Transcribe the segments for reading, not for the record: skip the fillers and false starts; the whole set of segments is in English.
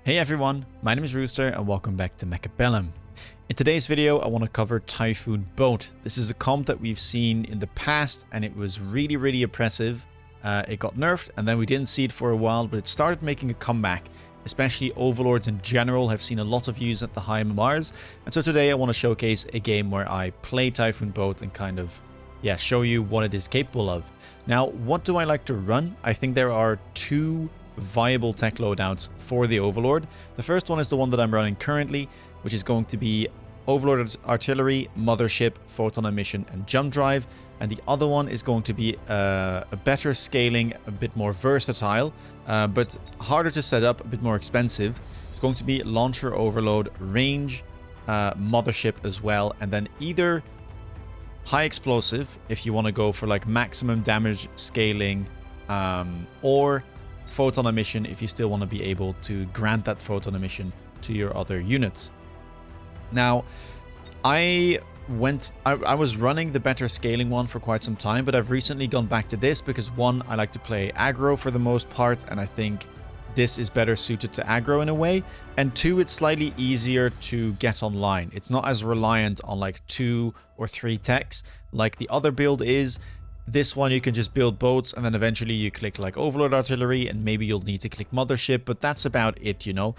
Hey everyone, my name is Rooster and welcome back to Mechabellum. In today's video, I want to cover Typhoon Boat. This is a comp that we've seen in the past and it was really oppressive. It got nerfed and then we didn't see it for a while, but it started making a comeback. Especially Overlords in general have seen a lot of use at the high MMRs. And so today I want to showcase a game where I play Typhoon Boat and kind of, show you what it is capable of. Now, what do I like to run? I think there are two viable tech loadouts for the Overlord. The first one is the one that I'm running currently, which is going to be Overlord Artillery, Mothership, Photon Emission, and Jump Drive. And the other one is going to be a better scaling, a bit more versatile, but harder to set up, a bit more expensive. It's going to be Launcher Overload, Range, Mothership as well, and then either High Explosive, if you want to go for like maximum damage scaling, or Photon Emission if you still want to be able to grant that Photon Emission to your other units. Now, I was running the better scaling one for quite some time, but I've recently gone back to this because one, I like to play aggro for the most part, and I think this is better suited to aggro in a way, and two, it's slightly easier to get online. It's not as reliant on like 2 or 3 techs like the other build is. This one you can just build boats and then eventually you click like Overlord Artillery and maybe you'll need to click Mothership, but that's about it, you know.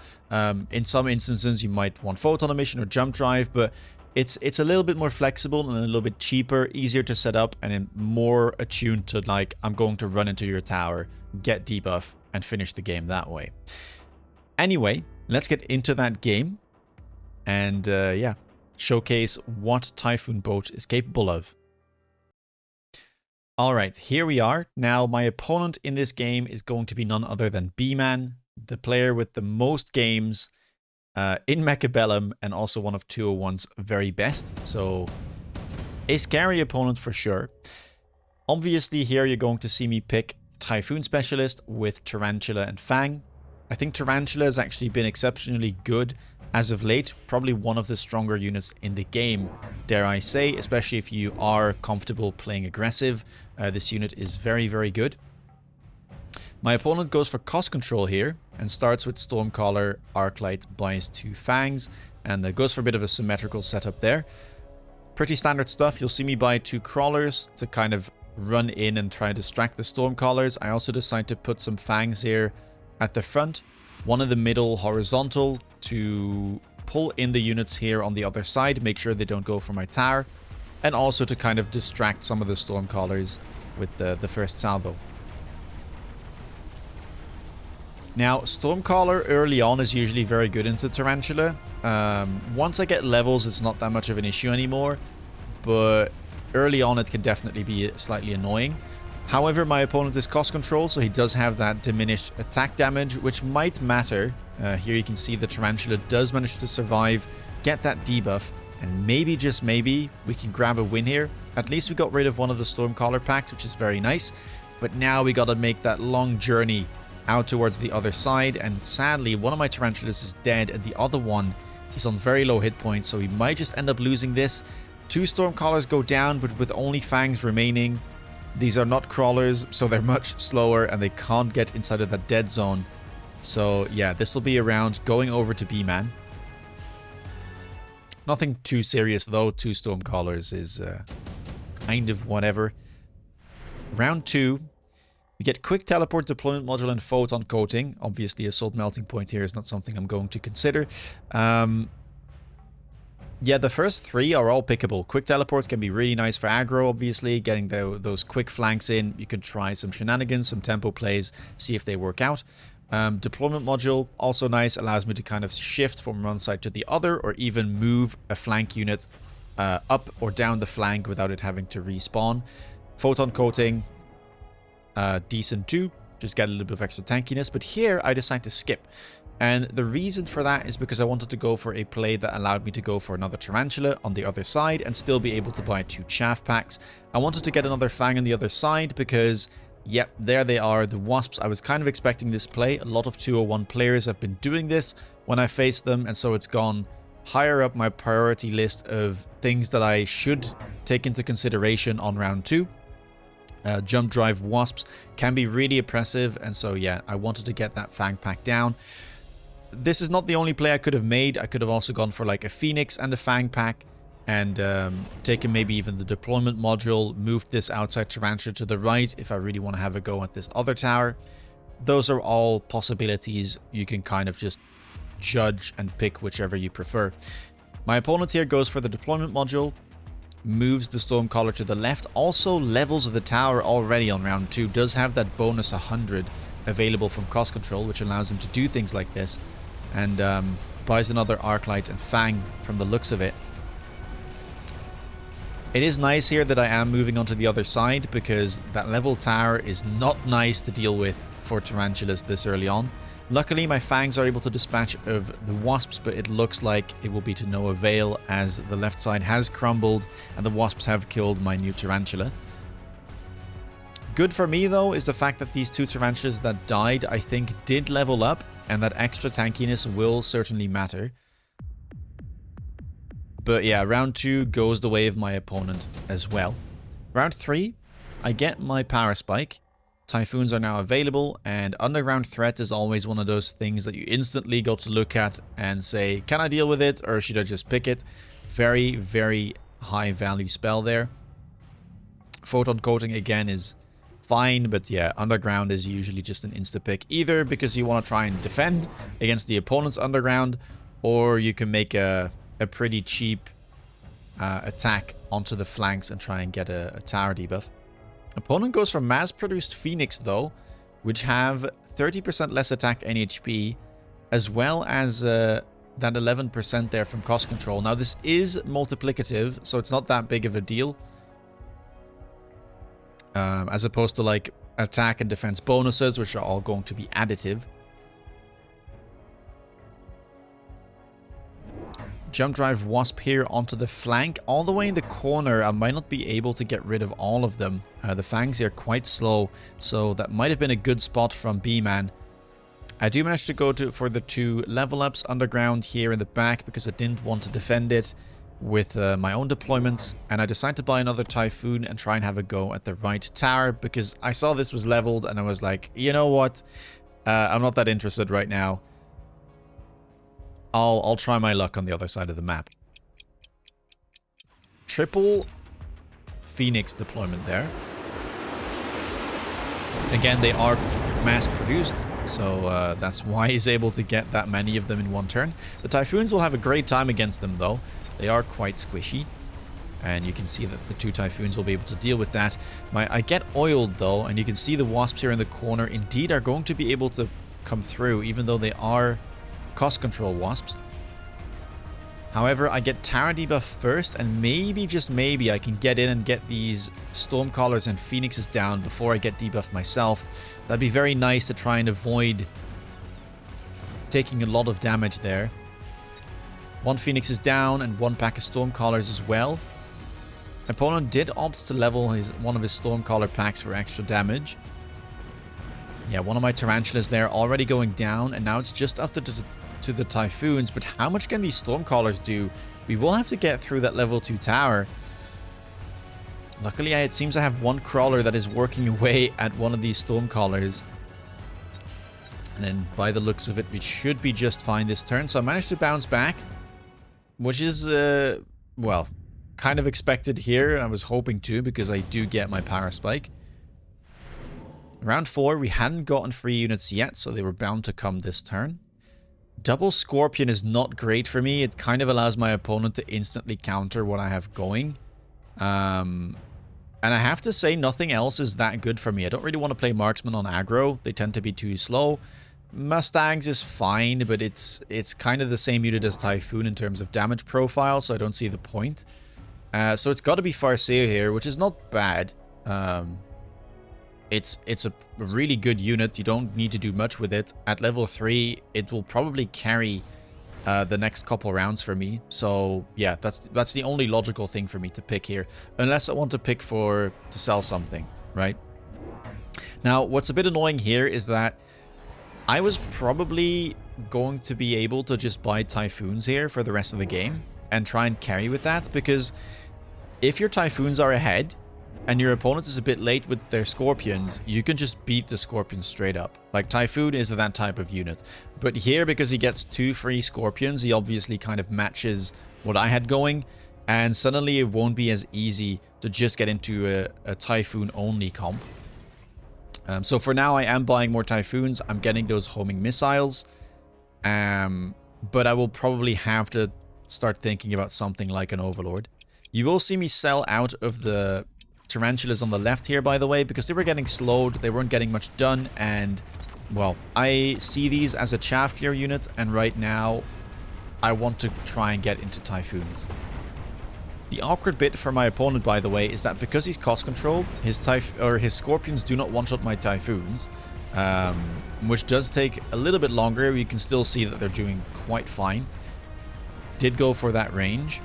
In some instances you might want Photon Emission or Jump Drive, but it's a little bit more flexible and a little bit cheaper, easier to set up, and more attuned to like, I'm going to run into your tower, get debuff, and finish the game that way. Anyway, let's get into that game and showcase what Typhoon Boat is capable of. Alright, here we are. Now, my opponent in this game is going to be none other than B-Man, the player with the most games in Mechabellum, and also one of 201's very best. So, a scary opponent for sure. Obviously, here you're going to see me pick Typhoon Specialist with Tarantula and Fang. I think Tarantula has actually been exceptionally good as of late, probably one of the stronger units in the game, dare I say, especially if you are comfortable playing aggressive. This unit is very good. My opponent goes for cost control here and starts with Stormcaller, Arclight, buys 2 Fangs, and goes for a bit of a symmetrical setup there. Pretty standard stuff. You'll see me buy 2 Crawlers to kind of run in and try to distract the Stormcallers. I also decide to put some Fangs here at the front, one in the middle horizontal to pull in the units here on the other side, make sure they don't go for my tower, and also to kind of distract some of the Stormcallers with the first salvo. Now, Stormcaller early on is usually very good into Tarantula. Once I get levels, it's not that much of an issue anymore, but early on it can definitely be slightly annoying. However, my opponent is cost control, so he does have that diminished attack damage, which might matter. Here you can see the Tarantula does manage to survive, get that debuff, and maybe, just maybe, we can grab a win here. At least we got rid of one of the Stormcaller packs, which is very nice. But now we got to make that long journey out towards the other side, and sadly, one of my Tarantulas is dead, and the other one is on very low hit points, so we might just end up losing this. 2 Stormcallers go down, but with only Fangs remaining. These are not crawlers, so they're much slower and they can't get inside of that dead zone. So yeah, this will be a round going over to B-Man. Nothing too serious though. 2 Stormcallers is kind of whatever. Round 2. We get Quick Teleport, Deployment Module, and Photon Coating. Obviously, Assault Melting Point here is not something I'm going to consider. Yeah, the first 3 are all pickable. Quick teleports can be really nice for aggro, obviously. Getting those quick flanks in. You can try some shenanigans, some tempo plays, see if they work out. Deployment module, also nice. Allows me to kind of shift from one side to the other, or even move a flank unit up or down the flank without it having to respawn. Photon coating, decent too. Just get a little bit of extra tankiness. But here, I decide to skip. And the reason for that is because I wanted to go for a play that allowed me to go for another Tarantula on the other side and still be able to buy 2 Chaff packs. I wanted to get another Fang on the other side because, yep, there they are, the Wasps. I was kind of expecting this play. A lot of 201 players have been doing this when I faced them, and so it's gone higher up my priority list of things that I should take into consideration on round 2. Jump Drive Wasps can be really oppressive, and so yeah, I wanted to get that Fang pack down. this is not the only play I could have made. I could have also gone for like a Phoenix and a Fang pack and taken maybe even the deployment module, moved this outside Tarantula to the right if I really want to have a go at this other tower. Those are all possibilities. You can kind of just judge and pick whichever you prefer. My opponent here goes for the deployment module, moves the Stormcaller to the left, also levels the tower already on round 2, does have that bonus 100 available from cost control, which allows him to do things like this, and buys another Arclight and Fang from the looks of it. It is nice here that I am moving onto the other side, because that level tower is not nice to deal with for Tarantulas this early on. Luckily, my Fangs are able to dispatch of the Wasps, but it looks like it will be to no avail as the left side has crumbled and the Wasps have killed my new Tarantula. Good for me, though, is the fact that these 2 Tarantulas that died, I think, did level up, and that extra tankiness will certainly matter. But yeah, round 2 goes the way of my opponent as well. Round 3, I get my Power Spike. Typhoons are now available, and Underground Threat is always one of those things that you instantly go to look at and say, can I deal with it, or should I just pick it? Very, very high value spell there. Photon Coating again is fine, but yeah, Underground is usually just an insta-pick, either because you want to try and defend against the opponent's Underground, or you can make a pretty cheap attack onto the flanks and try and get a tower debuff. Opponent goes for mass-produced Phoenix, though, which have 30% less attack and HP, as well as that 11% there from cost control. Now, this is multiplicative, so it's not that big of a deal, as opposed to like attack and defense bonuses, which are all going to be additive. Jump Drive Wasp here onto the flank. All the way in the corner, I might not be able to get rid of all of them. The Fangs here are quite slow, so that might have been a good spot from B-Man. I do manage to go for the 2 level ups Underground here in the back, because I didn't want to defend it with my own deployments, and I decided to buy another Typhoon and try and have a go at the right tower, because I saw this was leveled and I was like, you know what, I'm not that interested right now. I'll try my luck on the other side of the map. Triple Phoenix deployment there. Again, they are mass-produced, so that's why he's able to get that many of them in one turn. The Typhoons will have a great time against them, though. They are quite squishy, and you can see that the 2 Typhoons will be able to deal with that. I get oiled, though, and you can see the Wasps here in the corner indeed are going to be able to come through, even though they are cost control Wasps. However, I get Tower debuff first, and maybe, just maybe, I can get in and get these Stormcallers and Phoenixes down before I get debuffed myself. That'd be very nice to try and avoid taking a lot of damage there. 1 Phoenix is down, and 1 pack of Stormcallers as well. My opponent did opt to level one of his Stormcaller packs for extra damage. Yeah, one of my Tarantulas there already going down, and now it's just up to the Typhoons. But how much can these Stormcallers do? We will have to get through that level 2 tower. Luckily, it seems I have 1 Crawler that is working away at one of these Stormcallers. And then, by the looks of it, we should be just fine this turn. So I managed to bounce back, which is, well, kind of expected here. I was hoping to, because I do get my Power Spike. Round 4, we hadn't gotten free units yet, so they were bound to come this turn. Double Scorpion is not great for me. It kind of allows my opponent to instantly counter what I have going. And I have to say, nothing else is that good for me. I don't really want to play Marksman on aggro. They tend to be too slow. Mustangs is fine, but it's kind of the same unit as Typhoon in terms of damage profile, so I don't see the point. So it's got to be Farseer here, which is not bad. It's a really good unit. You don't need to do much with it. At level 3, it will probably carry the next couple rounds for me. So yeah, that's the only logical thing for me to pick here, unless I want to pick to sell something, right? Now, what's a bit annoying here is that I was probably going to be able to just buy Typhoons here for the rest of the game and try and carry with that, because if your Typhoons are ahead, and your opponent is a bit late with their Scorpions, you can just beat the Scorpions straight up. Like, Typhoon is that type of unit. But here, because he gets 2 free Scorpions, he obviously kind of matches what I had going. And suddenly it won't be as easy to just get into a Typhoon-only comp. So for now, I am buying more Typhoons. I'm getting those homing missiles. But I will probably have to start thinking about something like an Overlord. You will see me sell out of the Tarantulas on the left here, by the way, because they were getting slowed. They weren't getting much done. And, well, I see these as a chaff clear unit. And right now, I want to try and get into Typhoons. The awkward bit for my opponent, by the way, is that because he's cost controlled, his Scorpions do not one-shot my Typhoons, which does take a little bit longer. You can still see that they're doing quite fine. Did go for that range.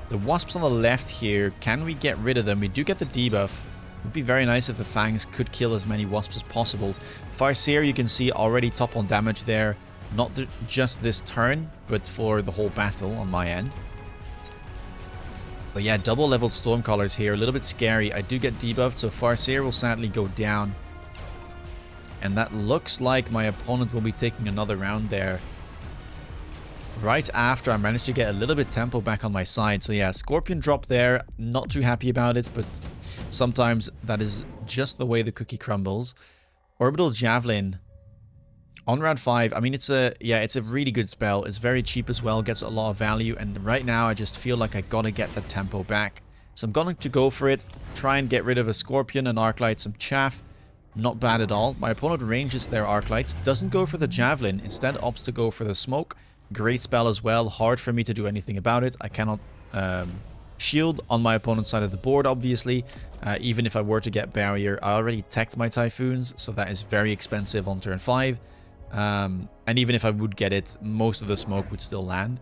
The Wasps on the left here, can we get rid of them? We do get the debuff. It would be very nice if the Fangs could kill as many Wasps as possible. Farseer, you can see already top on damage there. Not just this turn, but for the whole battle on my end. But yeah, double leveled Stormcallers here, a little bit scary. I do get debuffed, so Farseer will sadly go down. And that looks like my opponent will be taking another round there. Right after I managed to get a little bit tempo back on my side. So yeah, Scorpion drop there. Not too happy about it, but sometimes that is just the way the cookie crumbles. Orbital Javelin. On round 5, I mean, it's a really good spell. It's very cheap as well, gets a lot of value, and right now I just feel like I gotta get the tempo back. So I'm going to go for it, try and get rid of a Scorpion, an Arclight, some chaff. Not bad at all. My opponent ranges their Arclights, doesn't go for the Javelin, instead opts to go for the Smoke. Great spell as well, hard for me to do anything about it. I cannot shield on my opponent's side of the board, obviously. Even if I were to get Barrier, I already teched my Typhoons, so that is very expensive on turn 5. And even if I would get it, most of the smoke would still land.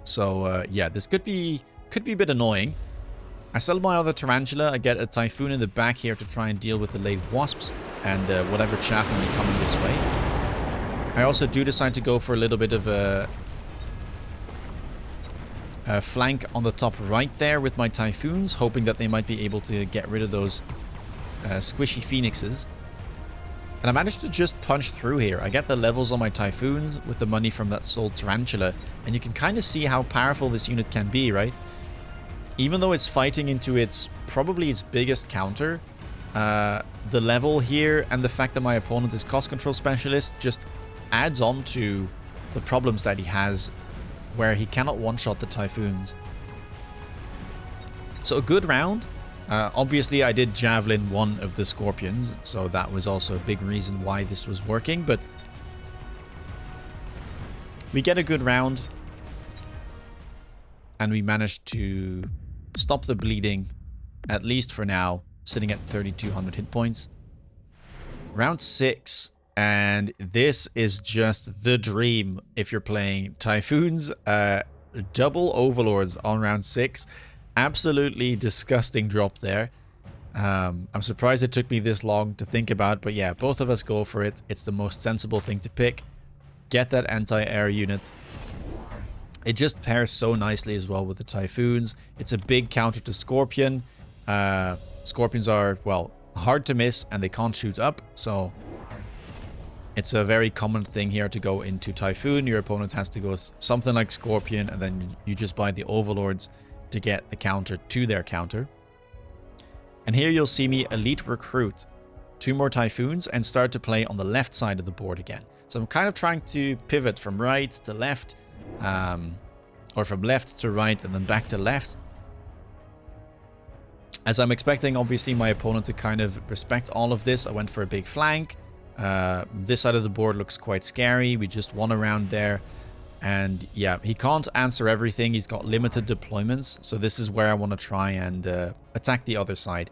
So yeah, this could be a bit annoying. I sell my other Tarantula. I get a Typhoon in the back here to try and deal with the late Wasps and whatever chaff may be coming this way. I also do decide to go for a little bit of a flank on the top right there with my Typhoons, hoping that they might be able to get rid of those squishy Phoenixes. And I managed to just punch through here. I get the levels on my Typhoons with the money from that sold Tarantula. And you can kind of see how powerful this unit can be, right? Even though it's fighting into probably its biggest counter, the level here and the fact that my opponent is cost control specialist just adds on to the problems that he has where he cannot one-shot the Typhoons. So a good round. Obviously, I did Javelin one of the Scorpions, so that was also a big reason why this was working, but we get a good round, and we managed to stop the bleeding, at least for now, sitting at 3,200 hit points. Round 6, and this is just the dream if you're playing Typhoons. Double Overlords on round 6. Absolutely disgusting drop there. I'm surprised it took me this long to think about, but yeah, both of us go for it. It's the most sensible thing to pick. Get that anti-air unit. It just pairs so nicely as well with the Typhoons. It's a big counter to Scorpion. Scorpions are, well, hard to miss and they can't shoot up, so it's a very common thing here to go into Typhoon. Your opponent has to go something like Scorpion, and then you just buy the Overlords to get the counter to their counter. And here you'll see me elite recruit 2 more Typhoons and start to play on the left side of the board again. So I'm kind of trying to pivot from right to left, or from left to right and then back to left. As I'm expecting, obviously, my opponent to kind of respect all of this, I went for a big flank. This side of the board looks quite scary. We just won a round there. And yeah, he can't answer everything. He's got limited deployments. So this is where I want to try and attack the other side.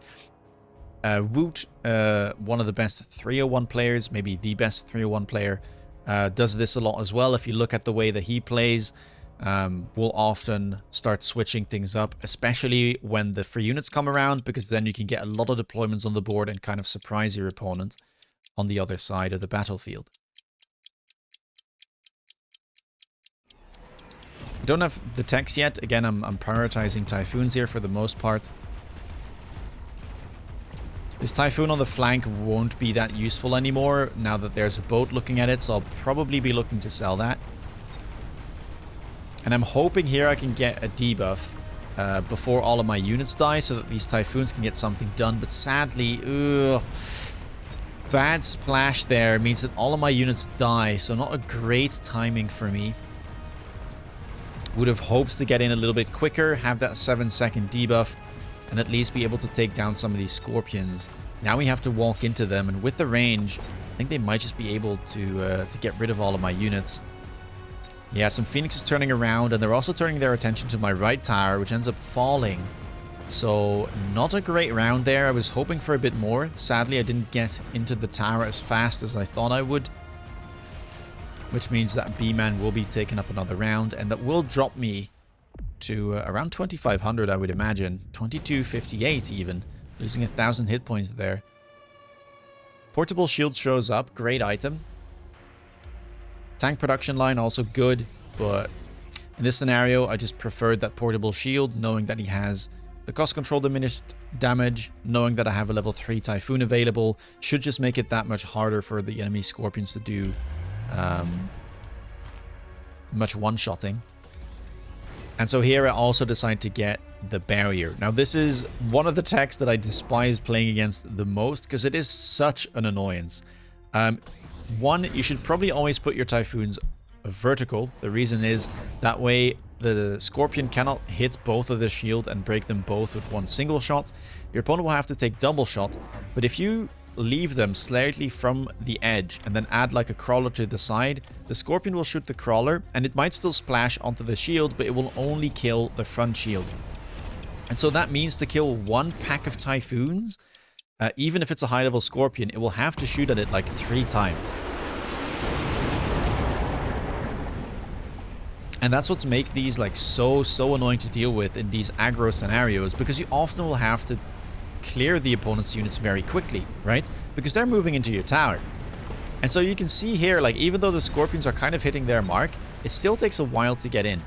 Woot, one of the best 301 players, maybe the best 301 player, does this a lot as well. If you look at the way that he plays, will often start switching things up, especially when the free units come around, because then you can get a lot of deployments on the board and kind of surprise your opponent on the other side of the battlefield. I don't have the techs yet. Again, I'm prioritizing Typhoons here for the most part. This Typhoon on the flank won't be that useful anymore now that there's a boat looking at it, so I'll probably be looking to sell that. And I'm hoping here I can get a debuff before all of my units die so that these Typhoons can get something done. But sadly, bad splash there means that all of my units die, so not a great timing for me. Would have hoped to get in a little bit quicker, have that 7-second debuff, and at least be able to take down some of these Scorpions. Now we have to walk into them, and with the range, I think they might just be able to get rid of all of my units. Yeah, some Phoenixes turning around, and they're also turning their attention to my right tower, which ends up falling. So, not a great round there. I was hoping for a bit more. Sadly, I didn't get into the tower as fast as I thought I would. Which means that B-Man will be taking up another round, and that will drop me to around 2,500, I would imagine. 2,258 even. Losing 1,000 hit points there. Portable shield shows up. Great item. Tank production line also good, but in this scenario, I just preferred that portable shield, knowing that he has the cost control diminished damage, knowing that I have a level 3 Typhoon available, should just make it that much harder for the enemy Scorpions to do much one-shotting. And so here I also decide to get the barrier. Now this is one of the techs that I despise playing against the most because it is such an annoyance. One, you should probably always put your Typhoons vertical. The reason is that way the Scorpion cannot hit both of the shield and break them both with one single shot. Your opponent will have to take double shot, but if you leave them slightly from the edge and then add like a crawler to the side, the Scorpion will shoot the crawler and it might still splash onto the shield, but it will only kill the front shield. And so that means to kill one pack of Typhoons, even if it's a high level Scorpion, it will have to shoot at it like 3 times. And that's what makes these like so annoying to deal with in these aggro scenarios, because you often will have to clear the opponent's units very quickly, right? Because they're moving into your tower. And so you can see here, like, even though the Scorpions are kind of hitting their mark, it still takes a while to get in.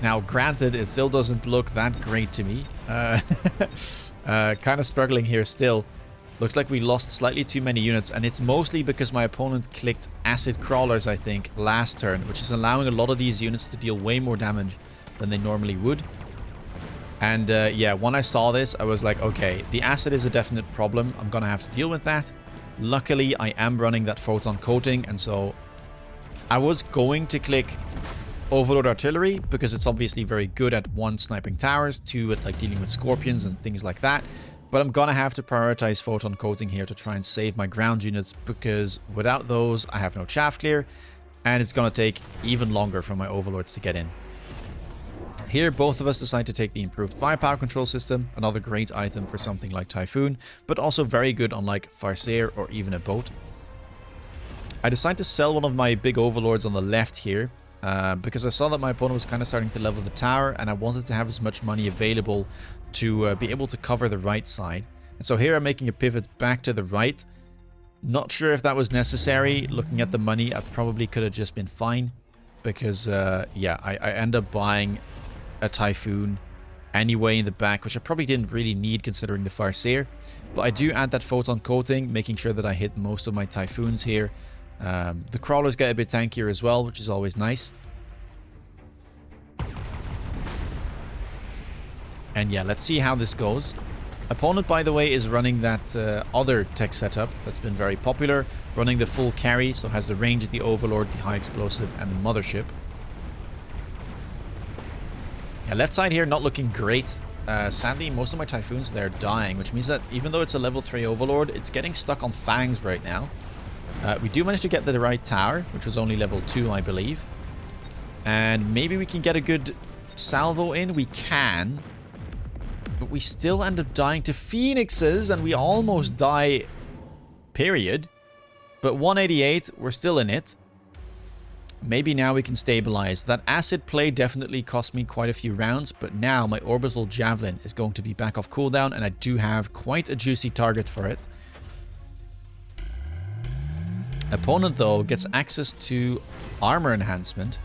Now, granted, it still doesn't look that great to me. Kind of struggling here still. Looks like we lost slightly too many units, and it's mostly because my opponent clicked Acid Crawlers, I think, last turn, which is allowing a lot of these units to deal way more damage than they normally would. And yeah, when I saw this, I was like, okay, the acid is a definite problem. I'm going to have to deal with that. Luckily, I am running that photon coating, and so I was going to click Overlord Artillery because it's obviously very good at 1, sniping towers, 2, at like dealing with Scorpions and things like that. But I'm going to have to prioritize photon coating here to try and save my ground units, because without those, I have no chaff clear, and it's going to take even longer for my Overlords to get in. Here, both of us decide to take the improved firepower control system, another great item for something like Typhoon, but also very good on like Farseer or even a boat. I decide to sell one of my big Overlords on the left here, because I saw that my opponent was kind of starting to level the tower, and I wanted to have as much money available to be able to cover the right side. And so here I'm making a pivot back to the right. Not sure if that was necessary. Looking at the money, I probably could have just been fine, because yeah, I end up buying a Typhoon anyway in the back, which I probably didn't really need considering the Farseer. But I do add that photon coating, making sure that I hit most of my Typhoons here. The crawlers get a bit tankier as well, which is always nice. And yeah, let's see how this goes. Opponent, by the way, is running that other tech setup that's been very popular, running the full carry, so has the range of the Overlord, the high explosive, and the mothership. Yeah, left side here not looking great. Sadly, most of my Typhoons there are dying, which means that even though it's a level 3 Overlord, it's getting stuck on Fangs right now. We do manage to get the right tower, which was only level 2, I believe. And maybe we can get a good salvo in. We can. But we still end up dying to Phoenixes, and we almost die, period. But 188, we're still in it. Maybe now we can stabilize. That acid play definitely cost me quite a few rounds, but now my orbital javelin is going to be back off cooldown, and I do have quite a juicy target for it. Opponent, though, gets access to armor enhancement.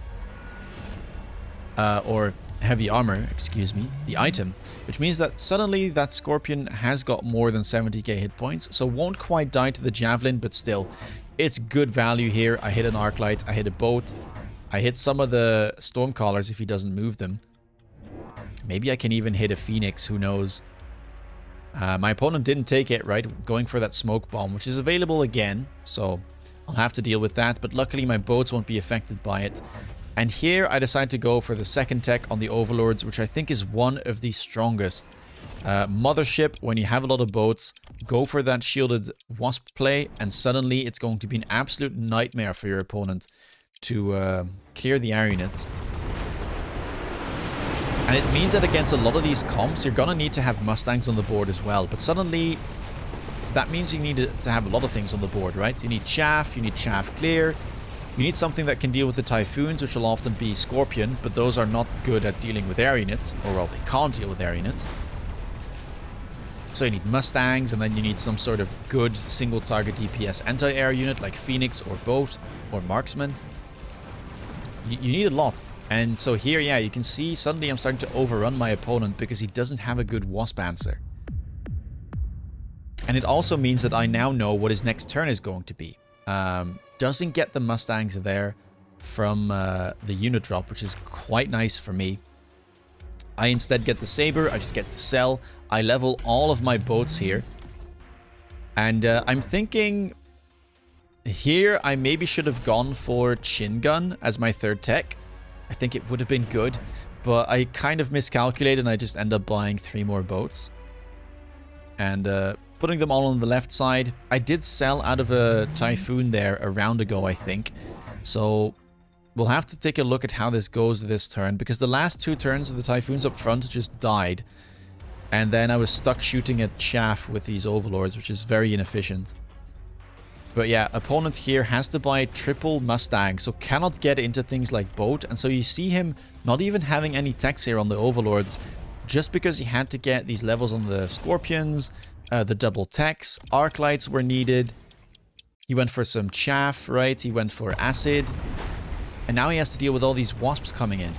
Or heavy armor, excuse me, the item, which means that suddenly that Scorpion has got more than 70k hit points, so won't quite die to the Javelin, but still, it's good value here. I hit an Arclight, I hit a boat, I hit some of the Stormcallers if he doesn't move them. Maybe I can even hit a Phoenix, who knows. My opponent didn't take it, right? Going for that Smoke Bomb, which is available again, so I'll have to deal with that, but luckily my boats won't be affected by it. And here I decide to go for the second tech on the Overlords, which I think is one of the strongest. Mothership, when you have a lot of boats, go for that shielded Wasp play, and suddenly it's going to be an absolute nightmare for your opponent to clear the area unit. And it means that against a lot of these comps, you're going to need to have Mustangs on the board as well. But suddenly, that means you need to have a lot of things on the board, right? You need Chaff, you need Chaff Clear. You need something that can deal with the Typhoons, which will often be Scorpion, but those are not good at dealing with air units, or well, they can't deal with air units. So you need Mustangs, and then you need some sort of good single target DPS anti-air unit like Phoenix or Boat or Marksman. You need a lot. And so here, yeah, you can see suddenly I'm starting to overrun my opponent because he doesn't have a good Wasp answer. And it also means that I now know what his next turn is going to be. Doesn't get the Mustangs there from the unit drop, which is quite nice for me. I instead get the Saber, I just get to sell. I level all of my boats here. And I'm thinking here I maybe should have gone for Chin Gun as my third tech. I think it would have been good, but I kind of miscalculated and I just end up buying 3 more boats. And putting them all on the left side. I did sell out of a Typhoon there a round ago, I think. So we'll have to take a look at how this goes this turn, because the last 2 turns of the Typhoons up front just died. And then I was stuck shooting at chaff with these Overlords, which is very inefficient. But yeah, opponent here has to buy triple Mustang, so cannot get into things like Boat. And so you see him not even having any techs here on the Overlords, just because he had to get these levels on the Scorpions, the double techs, arc lights were needed. He went for some chaff, right? He went for acid. And now he has to deal with all these wasps coming in.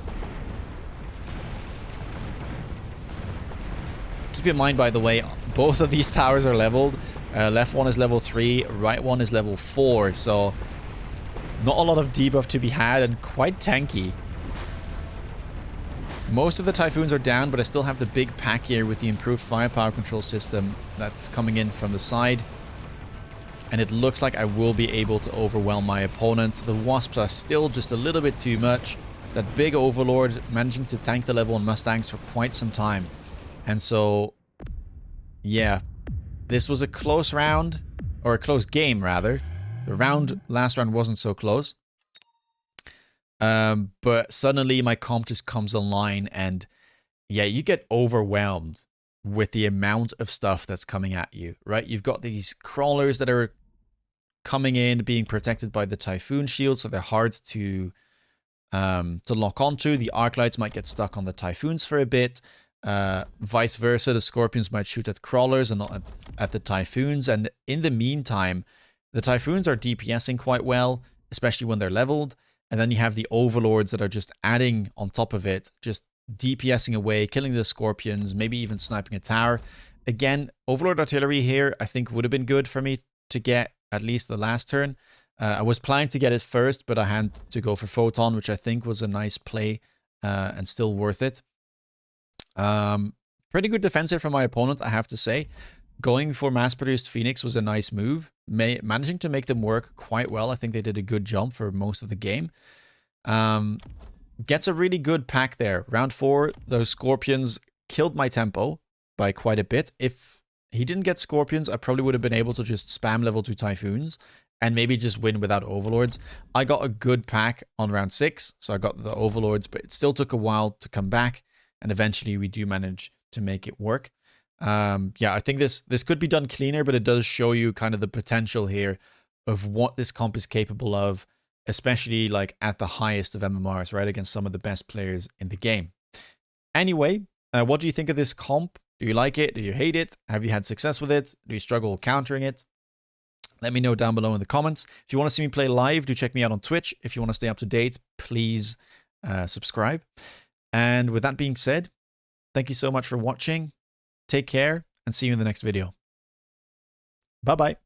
Keep in mind, by the way, both of these towers are leveled. Left one is level 3, right one is level 4, so not a lot of debuff to be had and quite tanky. Most of the Typhoons are down, but I still have the big pack here with the improved firepower control system that's coming in from the side. And it looks like I will be able to overwhelm my opponent. The Wasps are still just a little bit too much. That big Overlord managing to tank the level on Mustangs for quite some time. And so, yeah, this was a close round, or a close game rather. The last round wasn't so close. But suddenly my comp just comes online and yeah, you get overwhelmed with the amount of stuff that's coming at you, right? You've got these crawlers that are coming in, being protected by the Typhoon shield, so they're hard to lock onto. The arc lights might get stuck on the Typhoons for a bit. Vice versa, the Scorpions might shoot at crawlers and not at the Typhoons. And in the meantime, the Typhoons are DPSing quite well, especially when they're leveled. And then you have the Overlords that are just adding on top of it, just DPSing away, killing the Scorpions, maybe even sniping a tower. Again, Overlord Artillery here, I think would have been good for me to get at least the last turn. I was planning to get it first, but I had to go for Photon, which I think was a nice play and still worth it. Pretty good defense here from my opponent, I have to say. Going for mass-produced Phoenix was a nice move. Managing to make them work quite well. I think they did a good job for most of the game. Gets a really good pack there. Round 4, those Scorpions killed my tempo by quite a bit. If he didn't get Scorpions, I probably would have been able to just spam level 2 Typhoons and maybe just win without Overlords. I got a good pack on round 6, so I got the Overlords, but it still took a while to come back, and eventually we do manage to make it work. Yeah, I think this could be done cleaner, but it does show you kind of the potential here of what this comp is capable of, especially like at the highest of MMRs, right, against some of the best players in the game. Anyway, what do you think of this comp? Do you like it? Do you hate it? Have you had success with it? Do you struggle countering it? Let me know down below in the comments. If you want to see me play live, do check me out on Twitch. If you want to stay up to date, please subscribe. And with that being said, Thank you so much for watching. Take care and see you in the next video. Bye-bye.